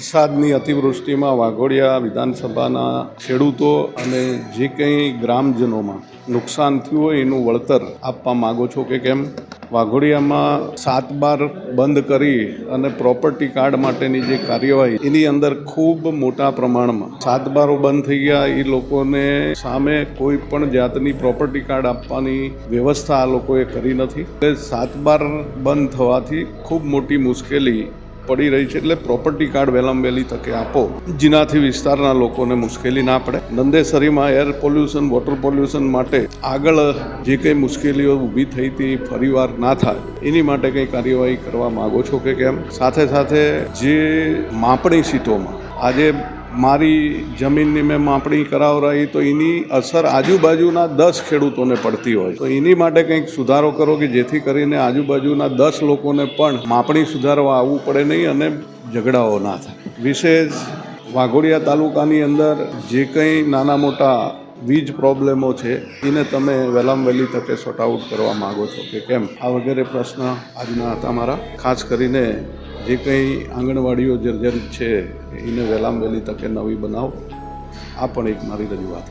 વરસાદની અતિવૃષ્ટિમાં વાઘોડિયા વિધાનસભાના ખેડૂતો અને જે કંઈ ગ્રામજનોમાં નુકસાન થયું હોય એનું વળતર આપવા માગો છો કે કેમ? વાઘોડિયામાં 7/12 બંધ કરી અને પ્રોપર્ટી કાર્ડ માટેની જે કાર્યવાહી એની અંદર ખૂબ મોટા પ્રમાણમાં 7/12 બંધ થઈ ગયા. એ લોકોને સામે કોઈ પણ જાતની પ્રોપર્ટી કાર્ડ આપવાની વ્યવસ્થા આ લોકોએ કરી નથી. એટલે 7/12 બંધ થવાથી ખૂબ મોટી મુશ્કેલી પડી રહી છે. એટલે પ્રોપર્ટી કાર્ડ વહેલામાં વહેલી તકે આપો, જેનાથી વિસ્તારના લોકોને મુશ્કેલી ના પડે. નંદેસરીમાં એર પોલ્યુશન, વોટર પોલ્યુશન માટે આગળ જે કંઈ મુશ્કેલીઓ ઊભી થઈ હતી ફરીવાર ના થાય એની માટે કંઈ કાર્યવાહી કરવા માગો છો કે કેમ? સાથે સાથે જે માપણી સીટોમાં આજે મારી જમીનની મેં માપણી કરાવરાઈ તો એની અસર આજુબાજુના 10 ખેડૂતોને પડતી હોય તો એની માટે કંઈક સુધારો કરો કે જેથી કરીને આજુબાજુના 10 લોકોને પણ માપણી સુધારવા આવવું પડે નહીં અને ઝઘડાઓ ના થાય. વિશેષ વાઘોડિયા તાલુકાની અંદર જે કંઈ નાના મોટા વીજ પ્રોબ્લેમો છે એને તમે વહેલામાં વહેલી તકે સોર્ટ આઉટ કરવા માગો છો કે કેમ? આ વગેરે પ્રશ્ન આજના હતા મારા. ખાસ કરીને જે કંઈ આંગણવાડીઓ જર્જરિત છે એને વહેલામાં વહેલી તકે નવી બનાવો, આ પણ એક મારી રજૂઆત.